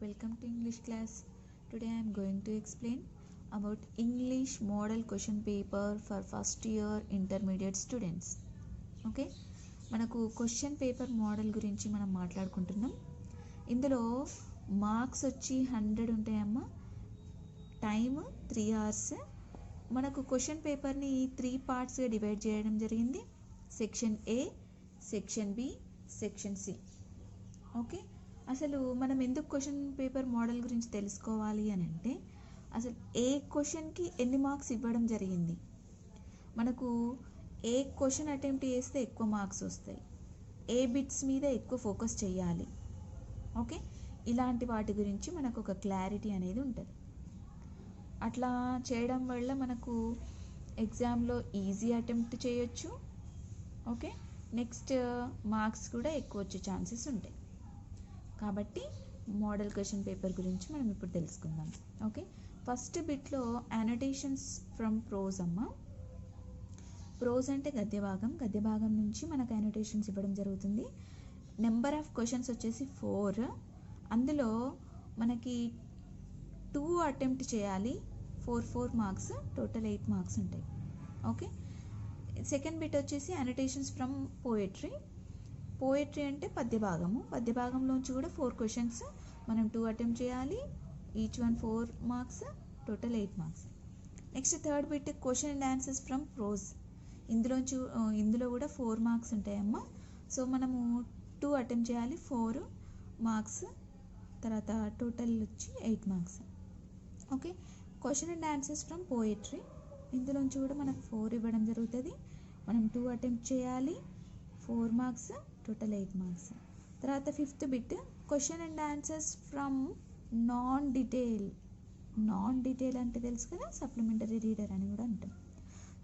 Welcome to English class. Today I am going to explain about English model question paper for first year intermediate students. Okay, మనకు question paper model గురించి మనం మాట్లాడుకుంటున్నాం. ఇందులో marks వచ్చి 100 ఉంటాయమ్మా. Time 3 hours. మనకు question పేపర్ని 3 పార్ట్స్గా డివైడ్ చేయడం జరిగింది. Section A, section B, section C. Okay, అసలు మనం ఎందుకు క్వశ్చన్ పేపర్ మోడల్ గురించి తెలుసుకోవాలి అని అంటే, అసలు ఏ క్వశ్చన్కి ఎన్ని మార్క్స్ ఇవ్వడం జరిగింది, మనకు ఏ క్వశ్చన్ అటెంప్ట్ చేస్తే ఎక్కువ మార్క్స్ వస్తాయి, ఏ బిట్స్ మీద ఎక్కువ ఫోకస్ చేయాలి. ఓకే, ఇలాంటి వాటి గురించి మనకు ఒక క్లారిటీ అనేది ఉంటుంది. అట్లా చేయడం వల్ల మనకు ఎగ్జామ్లో ఈజీ అటెంప్ట్ చేయొచ్చు. ఓకే, నెక్స్ట్ మార్క్స్ కూడా ఎక్కువ వచ్చే ఛాన్సెస్ ఉంటాయి. కాబట్టి మోడల్ క్వశ్చన్ పేపర్ గురించి మనం ఇప్పుడు తెలుసుకుందాం. ఓకే, ఫస్ట్ బిట్లో అనోటేషన్స్ ఫ్రమ్ ప్రోజ్ అమ్మ. ప్రోజ్ అంటే గద్య భాగం నుంచి మనకు అనోటేషన్స్ ఇవ్వడం జరుగుతుంది. నెంబర్ ఆఫ్ క్వశ్చన్స్ వచ్చేసి 4. అందులో మనకి 2 అటెంప్ట్ చేయాలి. 4 మార్క్స్, టోటల్ 8 మార్క్స్ ఉంటాయి. ఓకే, సెకండ్ బిట్ వచ్చేసి అనోటేషన్స్ ఫ్రమ్ పోయట్రీ అంటే పద్య భాగంలోంచి కూడా 4 క్వశ్చన్స్ మనం 2 అటెంప్ట్ చేయాలి. Each one 4 marks, total 8 marks. Next third bit question and answers from prose. ఇందులో కూడా 4 మార్క్స్ ఉంటాయమ్మా. సో మనము 2 అటెంప్ట్ చేయాలి, 4 మార్క్స్, తర్వాత టోటల్ వచ్చి 8 marks. Okay, question and answers from poetry. ఇందులోంచి కూడా మనకు 4 ఇవ్వడం జరుగుతుంది. మనం 2 అటెంప్ట్ చేయాలి, 4 మార్క్స్, టోటల్ 8 మార్క్స్. తర్వాత fifth bit question and answers from non detail అంటే తెలుసు కదా, సప్లిమెంటరీ రీడర్ అని కూడా అంటాం.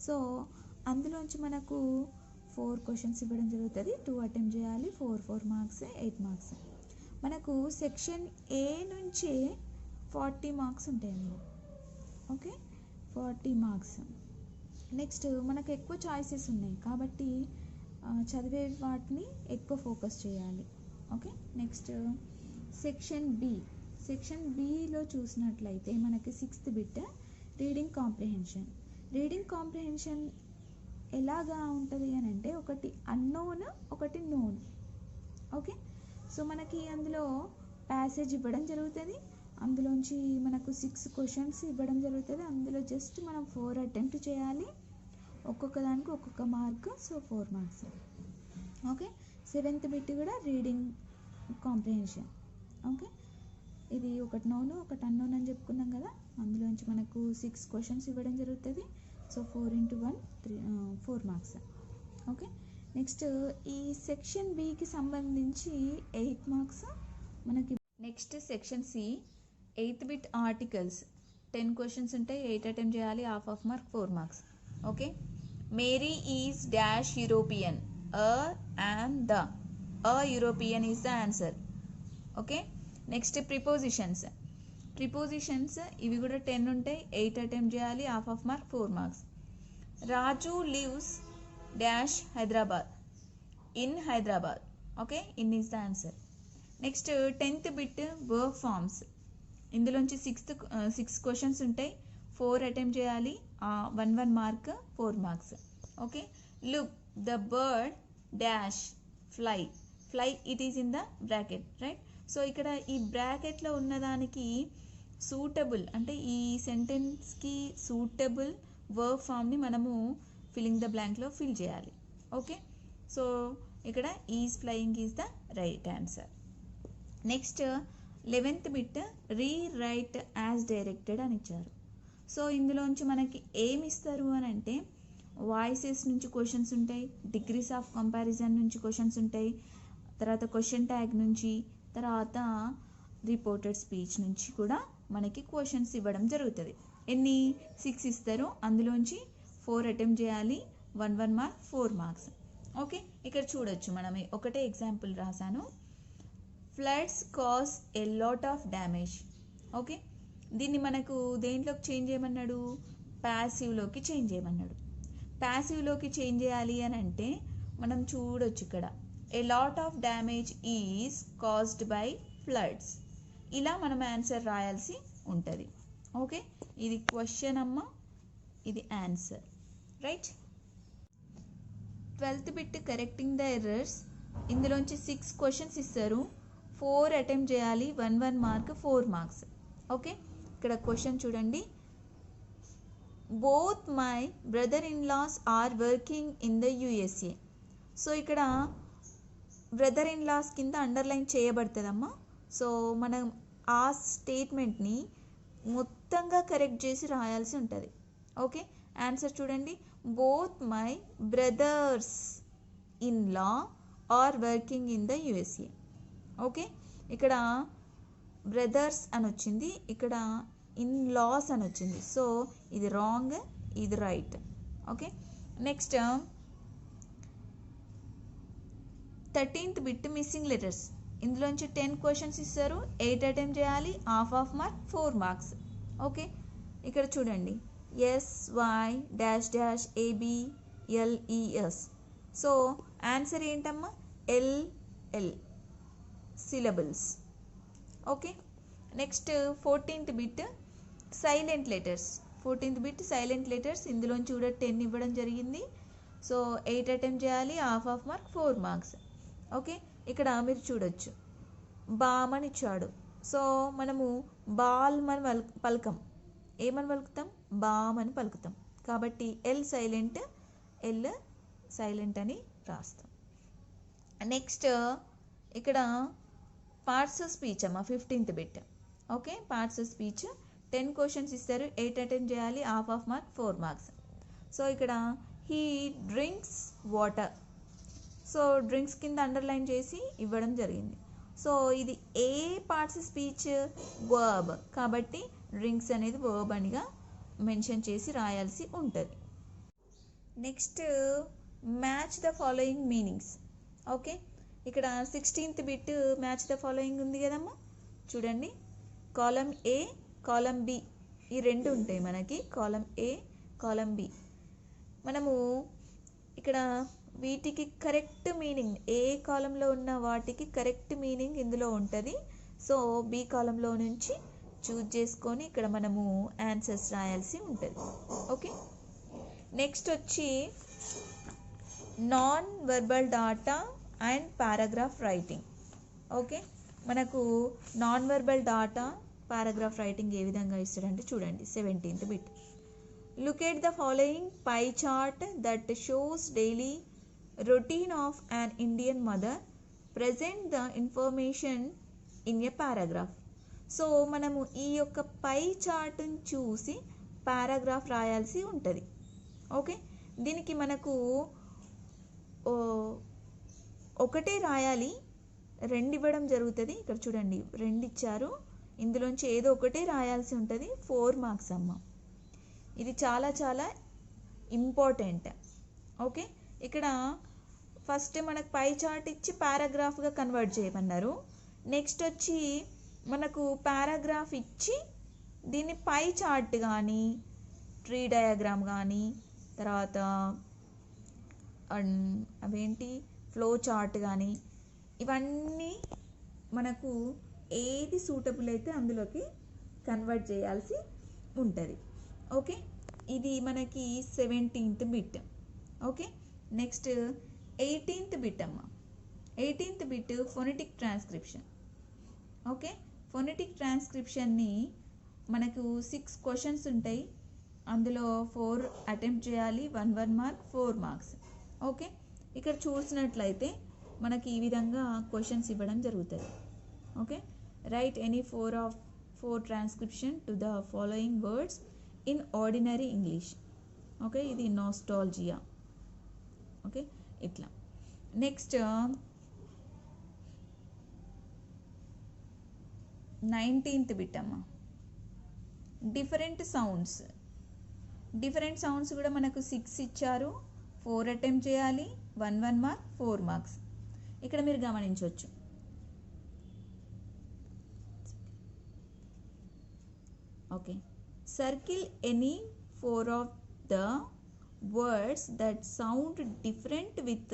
సో అందులోంచి మనకు 4 క్వశ్చన్స్ ఇవ్వడం జరుగుతుంది. 2 అటెంప్ట్ చేయాలి, 4 మార్క్స్, 8 మార్క్స్. మనకు సెక్షన్ ఏ నుంచి 40 మార్క్స్ ఉంటాయండి. Okay, 40 marks. నెక్స్ట్ మనకు ఎక్కువ చాయిసెస్ ఉన్నాయి కాబట్టి చదివే వాటిని ఎక్కువ ఫోకస్ చేయాలి. ఓకే, నెక్స్ట్ సెక్షన్ బిలో చూసినట్లయితే మనకి 6th బిట్ రీడింగ్ కాంప్రిహెన్షన్ ఎలాగా ఉంటుంది అని అంటే, ఒకటి అన్నోన్, ఒకటి నోన్. ఓకే, సో మనకి అందులో ప్యాసేజ్ ఇవ్వడం జరుగుతుంది. అందులోంచి మనకు 6 క్వశ్చన్స్ ఇవ్వడం జరుగుతుంది. అందులో జస్ట్ మనం 4 అటెంప్ట్ చేయాలి. ఒక్కొక్క దానికి ఒక్కొక్క mark, so 4 marks. Okay, 7th bit కూడా రీడింగ్ కాంప్రిహెన్షన్. ఓకే, ఇది ఒకటి నోను, ఒకటి అన్నోన్ అని చెప్పుకున్నాం కదా. అందులోంచి మనకు 6 క్వశ్చన్స్ ఇవ్వడం జరుగుతుంది. So 4 × 1 4 marks. ఓకే, నెక్స్ట్ ఈ సెక్షన్ బికి సంబంధించి 8 మార్క్స్ మనకి. Next section C 8th bit articles 10 questions ఉంటాయి. 8 అటెంప్ట్ చేయాలి, half mark, 4 marks. Okay, Mary is dash European, and the European is the answer. Okay, next prepositions ఇవి కూడా 10 ఉంటాయి. 8 attempt చేయాలి, half mark, 4 marks. Raju lives dash Hyderabad, in Hyderabad. Okay, in is the answer. Next 10th bit verb forms. ఇందులోంచి 6 questions ఉంటాయి. 4 attempt చేయాలి, 1 mark, 4 marks. Okay, look the bird dash fly, it is in the bracket, right. So ఇక్కడ ఈ బ్రాకెట్లో ఉన్నదానికి suitable అంటే ఈ సెంటెన్స్కి suitable verb ఫామ్ని మనము ఫిల్లింగ్ ద బ్లాంక్లో ఫిల్ చేయాలి. ఓకే, సో ఇక్కడ is flying is the right answer. Next 11th bit rewrite as directed అని ఇచ్చారు. సో ఇందులోంచి మనకి ఏమి ఇస్తారు అని అంటే, వాయిసెస్ నుంచి క్వశ్చన్స్ ఉంటాయి, డిగ్రీస్ ఆఫ్ కంపారిజన్ నుంచి క్వశ్చన్స్ ఉంటాయి, తర్వాత క్వశ్చన్ ట్యాగ్ నుంచి, తర్వాత రిపోర్టెడ్ స్పీచ్ నుంచి కూడా మనకి క్వశ్చన్స్ ఇవ్వడం జరుగుతుంది. ఎన్ని 6 ఇస్తారు. అందులోంచి 4 అటెంప్ట్ చేయాలి, 1 మార్క్, 4 మార్క్స్. ఓకే, ఇక్కడ చూడొచ్చు, మనం ఒకటే ఎగ్జాంపుల్ రాశాను. Floods cause a lot of damage. Okay, దీన్ని మనకు దేంట్లోకి చేంజ్ చేయమన్నాడు, ప్యాసివ్లోకి చేంజ్ చేయమన్నాడు. ప్యాసివ్లోకి చేంజ్ చేయాలి అని అంటే మనం చూడొచ్చు ఇక్కడ, A lot of damage is caused by floods. ఇలా మనం ఆన్సర్ రాయాల్సి ఉంటుంది. ఓకే, ఇది క్వశ్చన్ అమ్మ, ఇది answer. Right. 12th bit correcting the errors. ఇందులోంచి 6 క్వశ్చన్స్ ఇస్తారు, 4 అటెంప్ట్ చేయాలి, 1 మార్క్, 4 మార్క్స్. ఓకే, ఇక్కడ క్వశ్చన్ చూడండి. Both my brother in laws are working in the USA. So ఇక్కడ బ్రదర్ ఇన్ లాస్ కింద అండర్లైన్ చేయబడుతుందమ్మా. సో మనం ఆ స్టేట్మెంట్ని మొత్తంగా కరెక్ట్ చేసి రాయాల్సి ఉంటుంది. ఓకే, ఆన్సర్ చూడండి. Both my brothers in law are working in the USA. Okay, ఇక్కడ బ్రదర్స్ అని వచ్చింది, ఇక్కడ ఇన్ లాస్ అని వచ్చింది. సో ఇది రాంగ్, ఇది right. Okay, next 13th bit missing letters. ఇందులోంచి 10 క్వశ్చన్స్ ఇస్తారు, 8 అటెంప్ట్ చేయాలి, హాఫ్ మార్క్, 4 మార్క్స్. ఓకే, ఇక్కడ చూడండి, SY dash dash ABLES. So answer ఏంటమ్మా? LL syllables. Okay, next 14th bit silent letters. 14th bit silent letters. ఇందులోంచి కూడా 10 ఇవ్వడం జరిగింది. సో 8 అటెంప్ట్ చేయాలి, హాఫ్ మార్క్, 4 మార్క్స్. ఓకే, ఇక్కడ మీరు చూడొచ్చు, బామ్ అని ఇచ్చాడు. సో మనము బాల్ అని పలకం, ఏమని పలుకుతాం? బామ్ అని పలుకుతాం. కాబట్టి ఎల్ సైలెంట్ అని రాస్తాం. నెక్స్ట్ ఇక్కడ పార్ట్స్ ఆఫ్ స్పీచ్ అమ్మ, 15th bit. Okay, parts of speech 10 questions ఇస్తారు, 8 అటెంప్ట్ చేయాలి, హాఫ్ మార్క్, 4 మార్క్స్. సో ఇక్కడ he drinks water. So drinks కింద అండర్లైన్ చేసి ఇవ్వడం జరిగింది. సో ఇది ఏ పార్ట్స్ స్పీచ్? వర్బ్. కాబట్టి డ్రింక్స్ అనేది వర్బ్ అనిగా మెన్షన్ చేసి రాయాల్సి ఉంటుంది. Next match the following meanings. Okay, ఇక్కడ 16th bit match the following ఉంది కదమ్మా. చూడండి, కాలం ఏ, కాలం బి, ఈ రెండు ఉంటాయి మనకి, కాలం ఏ, కాలం బి. మనము ఇక్కడ వీటికి కరెక్ట్ మీనింగ్, ఏ కాలంలో ఉన్న వాటికి కరెక్ట్ మీనింగ్ ఇందులో ఉంటుంది. సో బి కాలంలో నుంచి చూజ్ చేసుకొని ఇక్కడ మనము ఆన్సర్స్ రాయాల్సి ఉంటుంది. ఓకే, నెక్స్ట్ వచ్చి non verbal data and paragraph writing. Okay, మనకు non verbal data, paragraph writing ఏ విధంగా ఇస్తాడంటే చూడండి, 17th bit. Look at the following pie chart that shows daily routine of an Indian mother. Present the information in a paragraph. So మనము ఈ యొక్క పై చార్ట్ని చూసి paragraph రాయాల్సి ఉంటుంది. ఓకే, దీనికి మనకు ఒకటే రాయాలి, 2 ఇవ్వడం జరుగుతుంది. ఇక్కడ చూడండి, 2 ఇచ్చారు, ఇందులోంచి ఏదో ఒకటే రాయాల్సి ఉంటుంది, 4 మార్క్స్ అమ్మ. ఇది చాలా చాలా ఇంపార్టెంట్. ఓకే, ఇక్కడ ఫస్ట్ మనకు పై చార్ట్ ఇచ్చి పారాగ్రాఫ్గా కన్వర్ట్ చేయమన్నారు. నెక్స్ట్ వచ్చి మనకు పారాగ్రాఫ్ ఇచ్చి దీన్ని పై చార్ట్ కానీ, ట్రీ డయాగ్రామ్ కానీ, తర్వాత అవేంటి ఫ్లో చార్ట్ కానీ, ఇవన్నీ మనకు ఏది సూటబుల్ అయితే అందులోకి కన్వర్ట్ చేయాల్సి ఉంటుంది. ఓకే, ఇది మనకి 17th bit. Okay, next 18th bit అమ్మ. 18th bit phonetic transcription. Okay, phonetic ట్రాన్స్క్రిప్షన్ని మనకు 6 క్వశ్చన్స్ ఉంటాయి, అందులో 4 అటెంప్ట్ చేయాలి, 1 మార్క్, 4 మార్క్స్. ఓకే, ఇక్కడ చూసినట్లయితే మనకి ఈ విధంగా క్వశ్చన్స్ ఇవ్వడం జరుగుతుంది. Okay, right any 4 transcription to the following words in ordinary English. Okay, ఇది నాస్టాల్జియా. ఓకే, ఇట్లా. నెక్స్ట్ 19th బిట్ అమ్మ. డిఫరెంట్ సౌండ్స్ కూడా మనకు 6 ఇచ్చారు, 4 అటెంప్ట్ చేయాలి, 1 మార్క్, 4 మార్క్స్. ఇక్కడ మీరు గమనించవచ్చు, okay, circle any 4 of the words that sound different with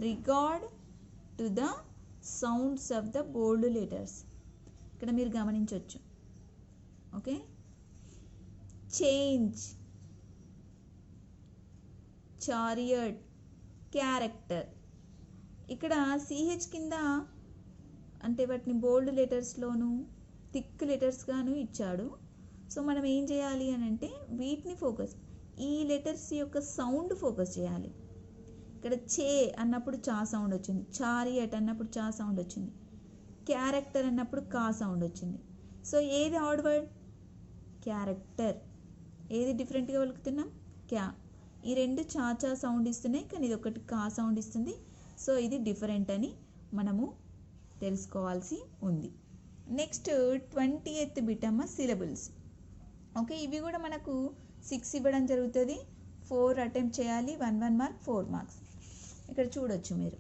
regard to the sounds of the bold letters. ఇక్కడ మీరు గమనించవచ్చు. Okay, change, chariot, character. ఇక్కడ సిహెచ్ కింద అంటే వాటిని బోల్డ్ లెటర్స్లోను థిక్ లెటర్స్గాను ఇచ్చాడు. సో మనం ఏం చేయాలి అని అంటే వీటిని ఫోకస్, ఈ లెటర్స్ యొక్క సౌండ్ ఫోకస్ చేయాలి. ఇక్కడ చే అన్నప్పుడు చా సౌండ్ వచ్చింది, చారియట్ అన్నప్పుడు చా సౌండ్ వచ్చింది, క్యారెక్టర్ అన్నప్పుడు కా సౌండ్ వచ్చింది. సో ఏది ఆడ్ వర్డ్? క్యారెక్టర్. ఏది డిఫరెంట్గా పలుకుతున్నాం? క్యా. ఈ రెండు చాచా సౌండ్ ఇస్తున్నాయి, కానీ ఇది ఒకటి కా సౌండ్ ఇస్తుంది. సో ఇది డిఫరెంట్ అని మనము తెలుసుకోవాల్సి ఉంది. నెక్స్ట్ 20th బిట్ అమ్మ సిలబుల్స్. ఓకే, ఇవి కూడా మనకు 6 ఇవ్వడం జరుగుతుంది. 4 అటెంప్ట్ చేయాలి, 1 మార్క్, 4 మార్క్స్. ఇక్కడ చూడొచ్చు మీరు.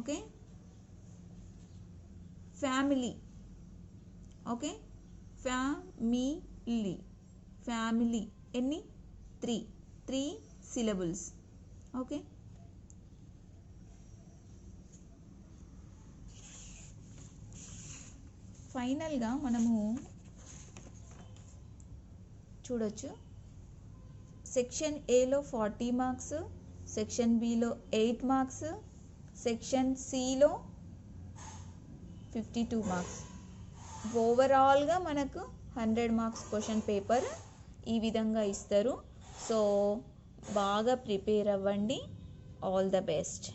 Okay, family. Okay, family, family ఎన్ని? 3 సిలబుల్స్. ఓకే, ఫైనల్గా మనము చూడొచ్చు. సెక్షన్ ఏలో 40 మార్క్స్, సెక్షన్ బిలో 8 మార్క్స్, సెక్షన్ సిలో 52 మార్క్స్. ఓవరాల్గా మనకు 100 మార్క్స్ క్వశ్చన్ పేపర్ ఈ విధంగా ఇస్తారు. సో బాగా ప్రిపేర్ అవ్వండి. All the best.